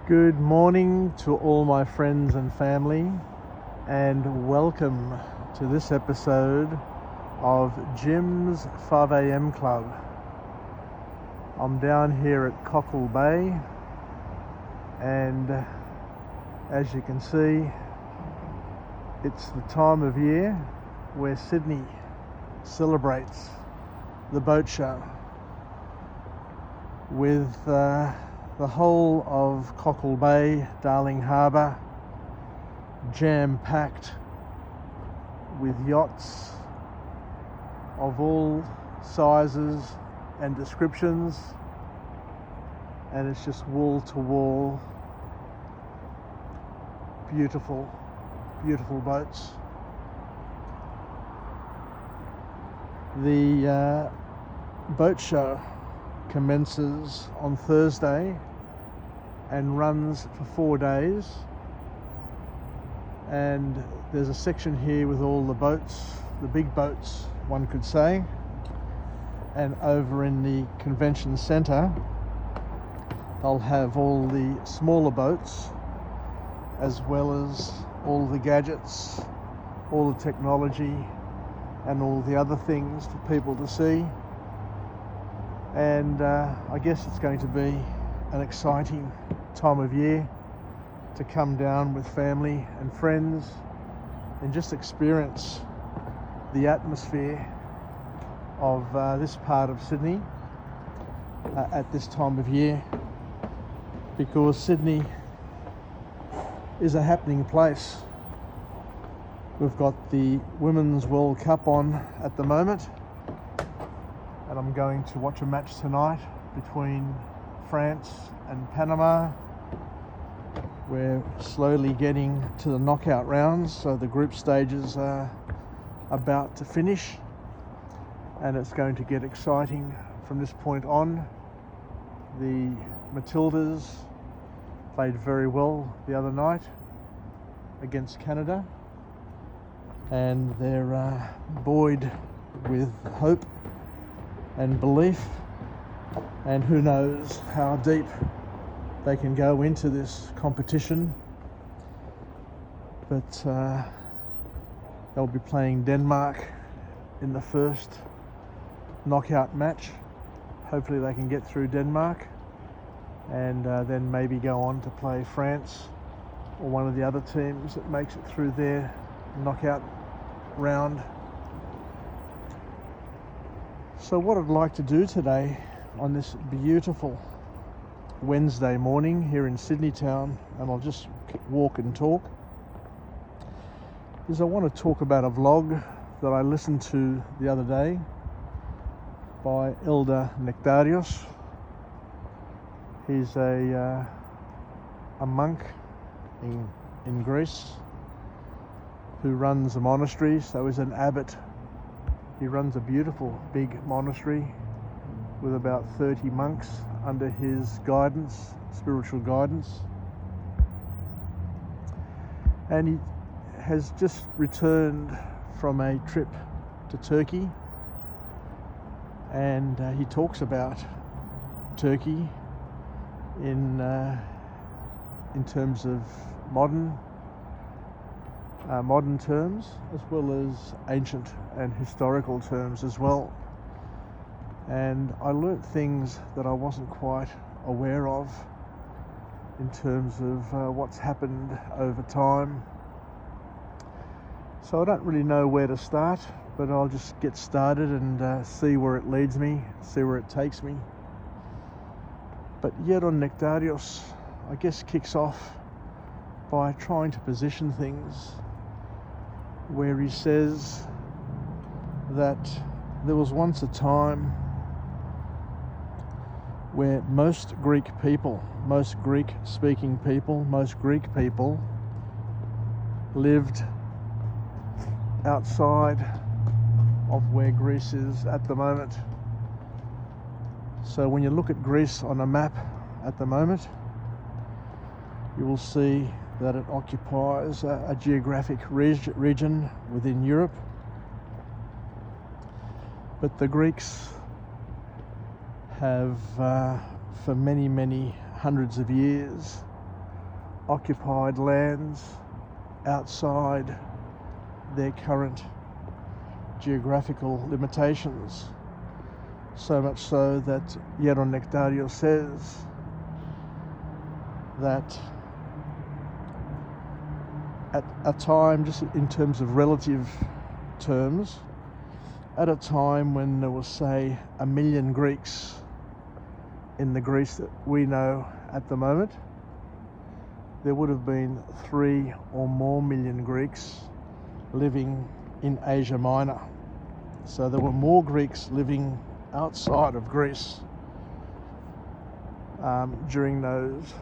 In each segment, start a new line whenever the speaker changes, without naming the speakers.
Good morning to all my friends and family, and welcome to this episode of Jim's 5am Club. I'm down here at Cockle Bay, and as you can see, it's the time of year where Sydney celebrates the boat show with the whole of Cockle Bay, Darling Harbour, jam-packed with yachts of all sizes and descriptions, and it's just wall-to-wall, beautiful, beautiful boats. The boat show commences on Thursday and runs for 4 days, and there's a section here with all the boats, the big boats one could say, and over in the convention centre they'll have all the smaller boats as well as all the gadgets, all the technology and all the other things for people to see. And I guess it's going to be an exciting time of year to come down with family and friends and just experience the atmosphere of this part of Sydney at this time of year, because Sydney is a happening place. We've got the Women's World Cup on at the moment, and I'm going to watch a match tonight between France and Panama. We're slowly getting to the knockout rounds, so the group stages are about to finish, and it's going to get exciting from this point on. The Matildas played very well the other night against Canada, and they're buoyed with hope and belief, and who knows how deep they can go into this competition. But they'll be playing Denmark in the first knockout match. Hopefully they can get through Denmark, and then maybe go on to play France or one of the other teams that makes it through their knockout round. So what I'd like to do today on this beautiful Wednesday morning here in Sydney town, and I'll just walk and talk, is I want to talk about a vlog that I listened to the other day by Geron Nektarios. He's a monk in Greece who runs a monastery, so he's an abbot. He runs a beautiful big monastery with about 30 monks under his guidance, spiritual guidance. And he has just returned from a trip to Turkey, and he talks about Turkey in terms of modern terms, as well as ancient and historical terms as well. And I learnt things that I wasn't quite aware of in terms of what's happened over time. So I don't really know where to start, but I'll just get started and see where it leads me, see where it takes me. But Geron Nektarios, I guess, kicks off by trying to position things where he says that there was once a time where most Greek speaking people, most Greek people lived outside of where Greece is at the moment. So when you look at Greece on a map at the moment, you will see that it occupies a geographic region within Europe. But the Greeks have, for many, many hundreds of years, occupied lands outside their current geographical limitations. So much so that Geron Nektarios says that at a time, just in terms of relative terms, at a time when there was, say, 1 million Greeks in the Greece that we know at the moment, there would have been 3 or more million Greeks living in Asia Minor. So there were more Greeks living outside of Greece during those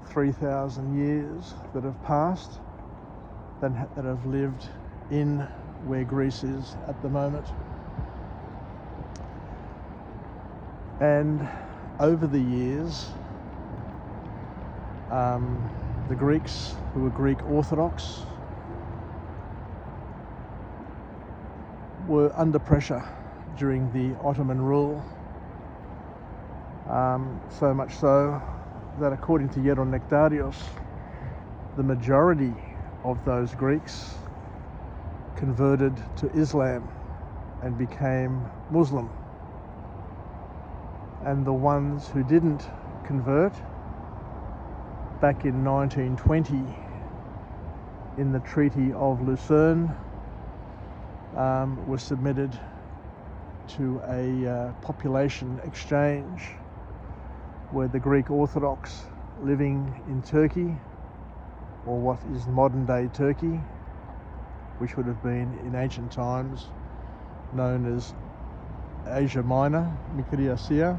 3,000 years that have passed that have lived in where Greece is at the moment. And over the years, the Greeks who were Greek Orthodox were under pressure during the Ottoman rule, so much so that according to Geron Nektarios, the majority of those Greeks converted to Islam and became Muslim. And the ones who didn't convert, back in 1920, in the Treaty of Lucerne, were submitted to a population exchange where the Greek Orthodox living in Turkey, or what is modern-day Turkey, which would have been in ancient times known as Asia Minor, Mikri Asia,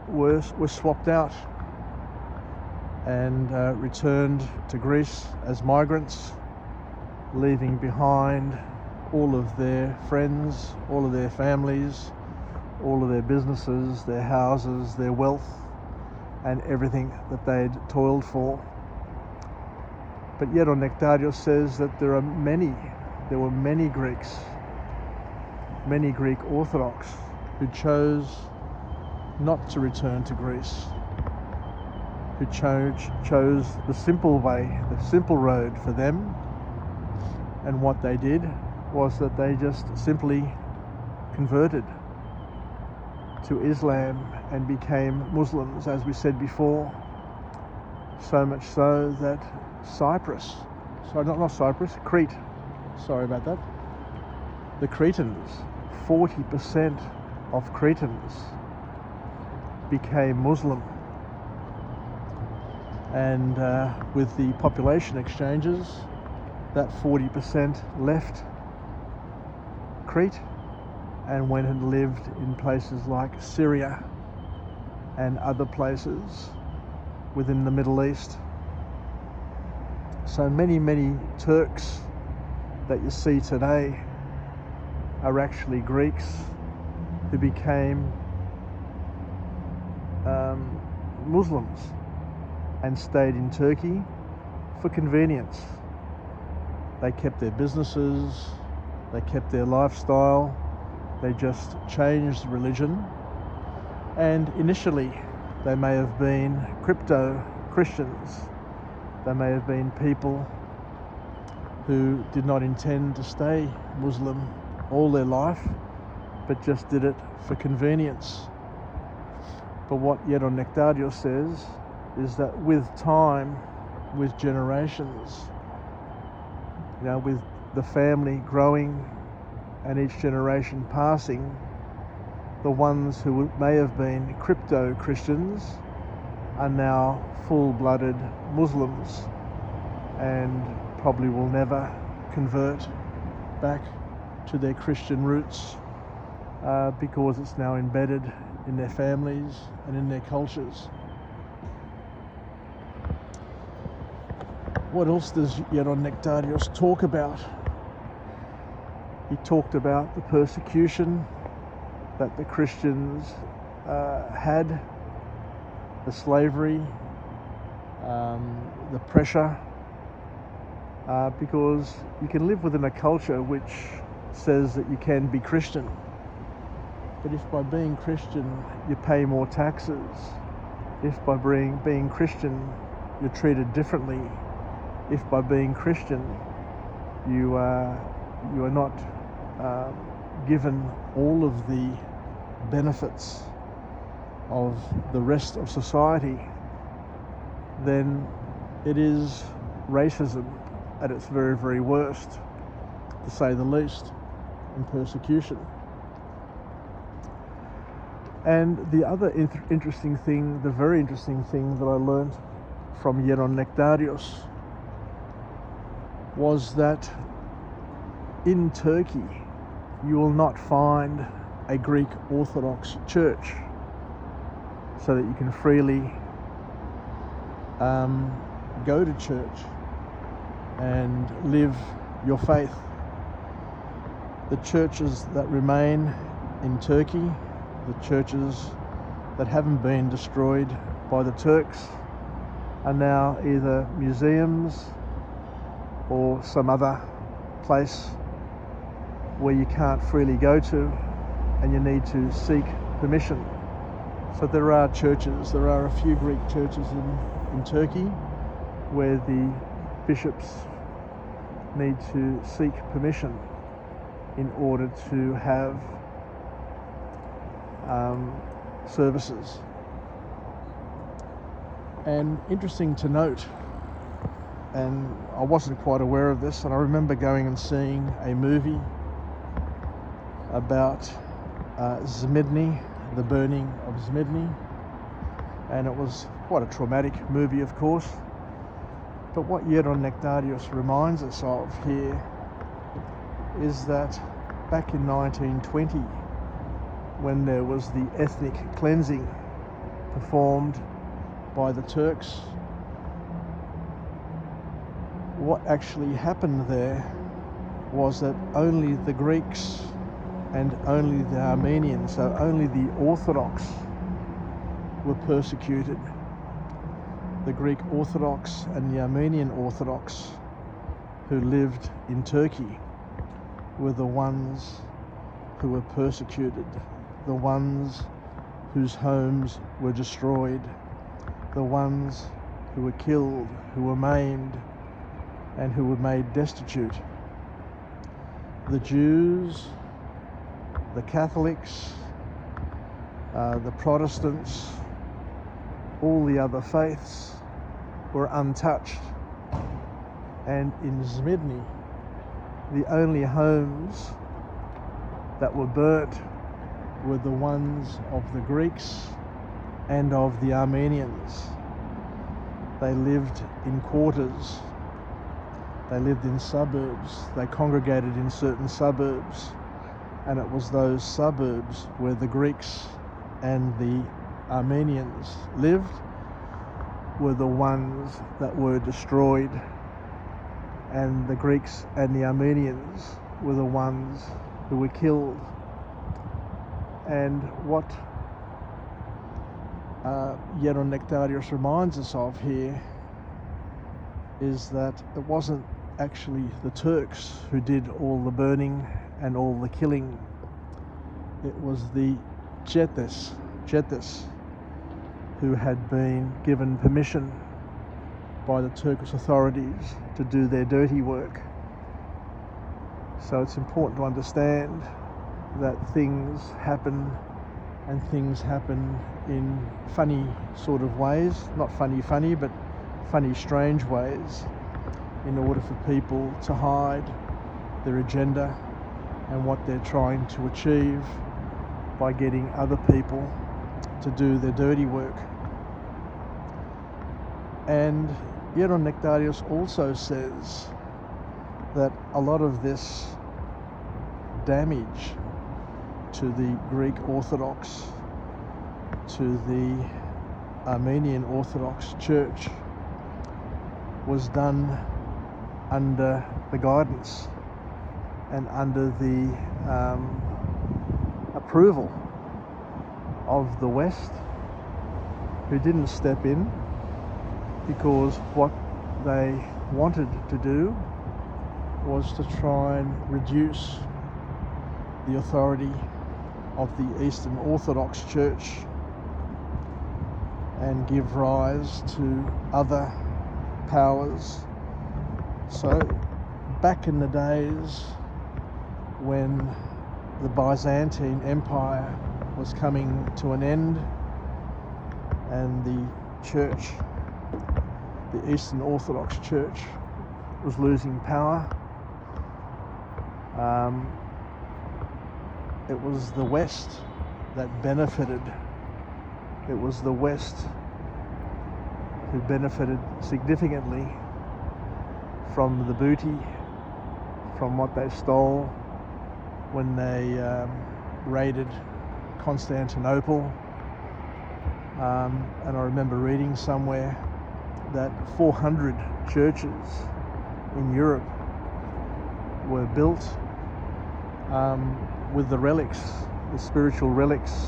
were swapped out and returned to Greece as migrants, leaving behind all of their friends, all of their families, all of their businesses, their houses, their wealth, and everything that they'd toiled for. But Geron Nektarios says that there were many Greeks, many Greek Orthodox, who chose not to return to Greece, who chose the simple way, the simple road for them. And what they did was that they just simply converted to Islam and became Muslims, as we said before. So much so that Crete, sorry about that, the Cretans, 40% of Cretans became Muslim. And with the population exchanges, that 40% left Crete and went and lived in places like Syria and other places within the Middle East. So many Turks that you see today are actually Greeks who became Muslims and stayed in Turkey for convenience. They kept their businesses, they kept their lifestyle, they just changed religion. And initially they may have been crypto Christians. They may have been people who did not intend to stay Muslim all their life, but just did it for convenience. But what Geron Nektarios says is that with time, with generations, with the family growing and each generation passing, the ones who may have been crypto Christians are now full-blooded Muslims and probably will never convert back to their Christian roots because it's now embedded in their families and in their cultures. What else does Geron Nektarios talk about? He talked about the persecution that the Christians had, the slavery, the pressure, because you can live within a culture which says that you can be Christian, but if by being Christian you pay more taxes, if by being Christian you're treated differently, if by being Christian you are not given all of the benefits of the rest of society, then it is racism at its very, very worst, to say the least, and persecution. And the other interesting thing, the very interesting thing that I learned from Geron Nektarios was that in Turkey you will not find a Greek Orthodox church so that you can freely go to church and live your faith. The churches that remain in Turkey, the churches that haven't been destroyed by the Turks, are now either museums or some other place where you can't freely go to and you need to seek permission. So there are a few Greek churches in Turkey where the bishops need to seek permission in order to have services. And interesting to note, and I wasn't quite aware of this, and I remember going and seeing a movie about Zmedni, the burning of Zmedni, and it was quite a traumatic movie, of course. But what Geron Nektarios reminds us of here is that back in 1920, when there was the ethnic cleansing performed by the Turks, what actually happened there was that only the Greeks and only the Armenians, so only the Orthodox, were persecuted. The Greek Orthodox and the Armenian Orthodox who lived in Turkey were the ones who were persecuted, the ones whose homes were destroyed, the ones who were killed, who were maimed, and who were made destitute. The Jews, the Catholics, the Protestants, all the other faiths were untouched. And in Zmedni, the only homes that were burnt were the ones of the Greeks and of the Armenians. They lived in quarters, they lived in suburbs, they congregated in certain suburbs, and it was those suburbs where the Greeks and the Armenians lived were the ones that were destroyed, and the Greeks and the Armenians were the ones who were killed. And what Geron Nektarios reminds us of here is that it wasn't actually the Turks who did all the burning and all the killing. It was the Jetes who had been given permission by the Turkish authorities to do their dirty work. So it's important to understand that things happen, and things happen in funny sort of ways, not funny, but funny, strange ways, in order for people to hide their agenda and what they're trying to achieve by getting other people to do their dirty work. And Geron Nektarios also says that a lot of this damage to the Greek Orthodox, to the Armenian Orthodox Church, was done under the guidance and under the approval of the West, who didn't step in because what they wanted to do was to try and reduce the authority of the Eastern Orthodox Church and give rise to other powers. So back in the days when the Byzantine Empire was coming to an end and the church, the Eastern Orthodox Church, was losing power, it was the West that benefited. It was the West who benefited significantly from the booty, from what they stole when they raided Constantinople. And I remember reading somewhere that 400 churches in Europe were built with the relics, the spiritual relics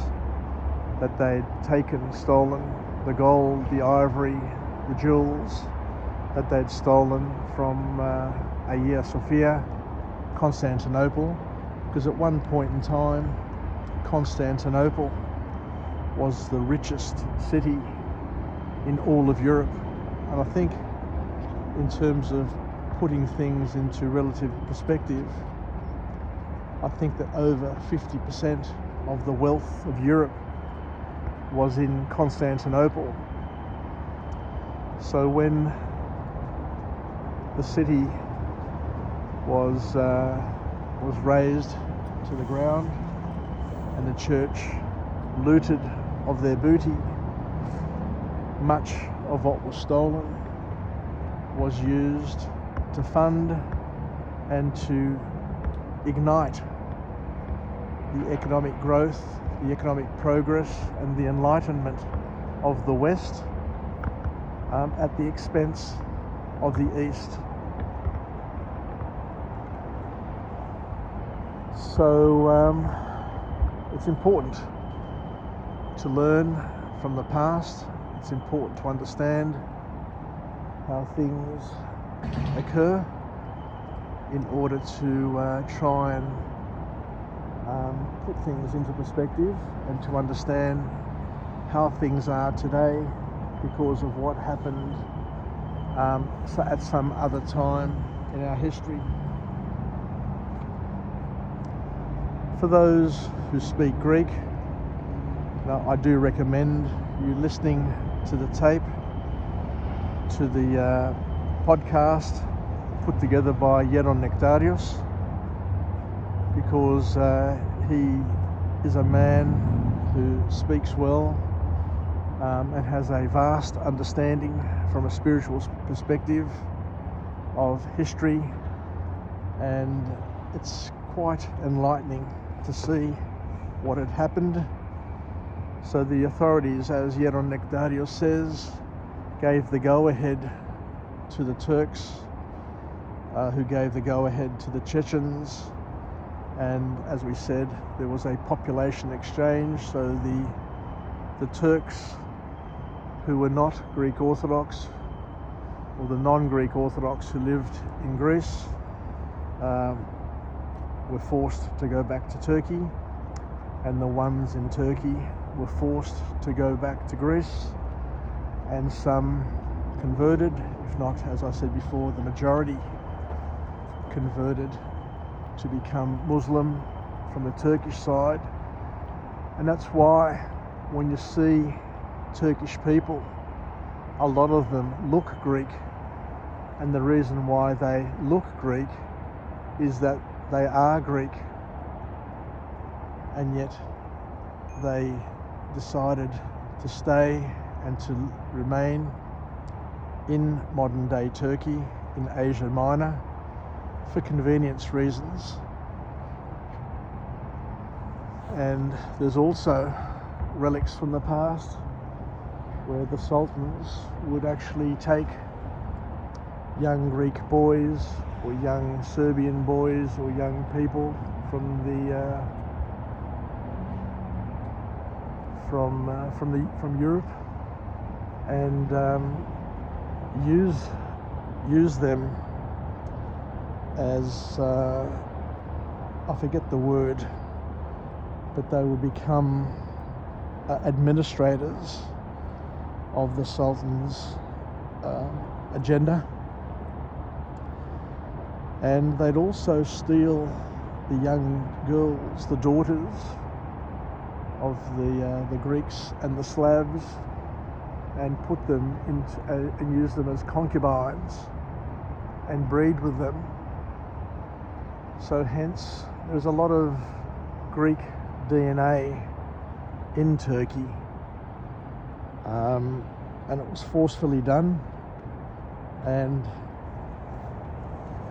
that they'd taken, stolen, the gold, the ivory, the jewels that they'd stolen from Hagia Sophia, Constantinople, because at one point in time Constantinople was the richest city in all of Europe. And I think in terms of putting things into relative perspective, I think that over 50% of the wealth of Europe was in Constantinople. So when the city was razed to the ground and the church looted of their booty, much of what was stolen was used to fund and to ignite the economic growth, the economic progress and the enlightenment of the West at the expense of the East. So it's important to learn from the past. It's important to understand how things occur in order to try and put things into perspective and to understand how things are today because of what happened at some other time in our history. For those who speak Greek, now I do recommend you listening to the tape, to the podcast put together by Geron Nektarios, because he is a man who speaks well and has a vast understanding from a spiritual perspective of history, and it's quite enlightening to see what had happened. So the authorities, as Geron Nektarios says, gave the go-ahead to the Turks, who gave the go-ahead to the Chechens, and as we said, there was a population exchange. So the Turks who were not Greek Orthodox, or the non-Greek Orthodox who lived in Greece, were forced to go back to Turkey, and the ones in Turkey were forced to go back to Greece, and some converted, if not, as I said before, the majority converted to become Muslim from the Turkish side. And that's why when you see Turkish people, a lot of them look Greek, and the reason why they look Greek is that they are Greek, and yet they decided to stay and to remain in modern day Turkey, in Asia Minor, for convenience reasons. And there's also relics from the past where the sultans would actually take young Greek boys or young Serbian boys or young people from Europe and use them as I forget the word, but they would become administrators of the Sultan's agenda. And they'd also steal the young girls, the daughters of the Greeks and the Slavs, and put them into and use them as concubines and breed with them. So hence there's a lot of Greek DNA in Turkey, and it was forcefully done, and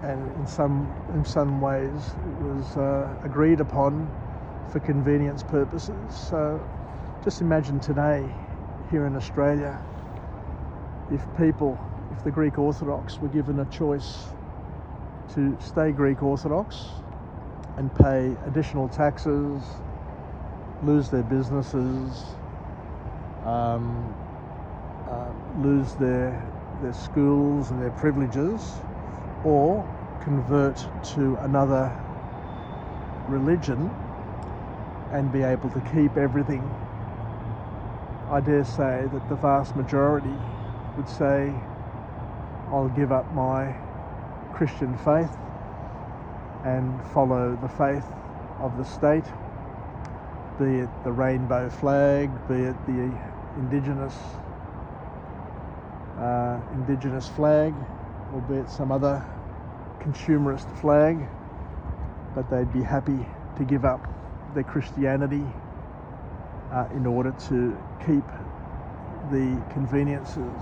in some ways it was agreed upon for convenience purposes. So just imagine today here in Australia, if the Greek Orthodox were given a choice to stay Greek Orthodox and pay additional taxes, lose their businesses, lose their schools and their privileges, or convert to another religion and be able to keep everything, I dare say that the vast majority would say, I'll give up my Christian faith and follow the faith of the state, be it the rainbow flag, be it the indigenous flag, or be it some other consumerist flag, but they'd be happy to give up their Christianity in order to keep the conveniences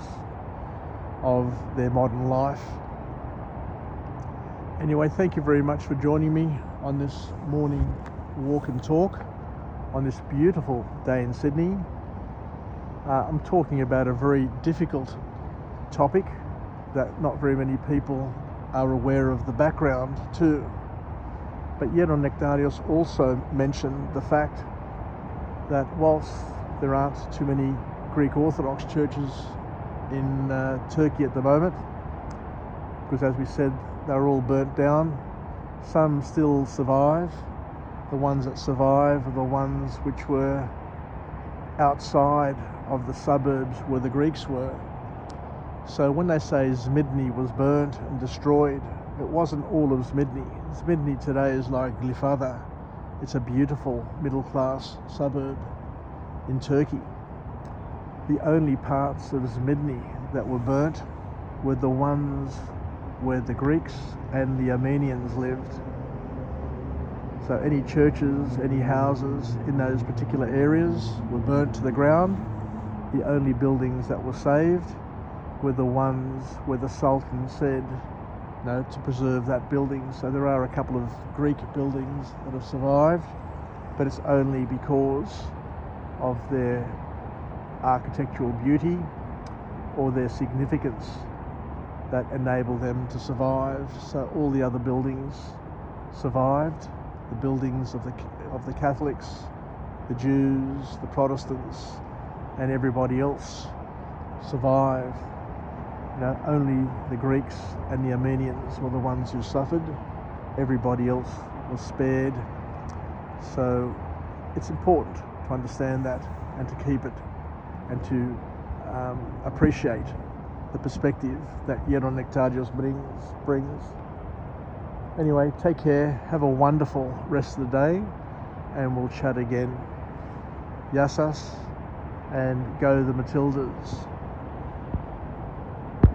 of their modern life. Anyway, thank you very much for joining me on this morning walk and talk on this beautiful day in Sydney. I'm talking about a very difficult topic that not very many people are aware of the background to. But Geron Nektarios also mentioned the fact that whilst there aren't too many Greek Orthodox churches in Turkey at the moment, because as we said, they're all burnt down, some still survive. The ones that survive are the ones which were outside of the suburbs where the Greeks were. So when they say Zmidni was burnt and destroyed, it wasn't all of Zmidni. Zmidni today is like Glifada. It's a beautiful middle-class suburb in Turkey. The only parts of Zmidni that were burnt were the ones where the Greeks and the Armenians lived. So any churches, any houses in those particular areas were burnt to the ground. The only buildings that were saved were the ones where the Sultan said, to preserve that building. So there are a couple of Greek buildings that have survived, but it's only because of their architectural beauty or their significance that enable them to survive. So all the other buildings survived. The buildings of the Catholics, the Jews, the Protestants, and everybody else survived. Only the Greeks and the Armenians were the ones who suffered. Everybody else was spared. So it's important to understand that and to keep it and to appreciate the perspective that Geron Nektarios brings. Anyway, take care, have a wonderful rest of the day, and we'll chat again. Yassas, and go the Matildas.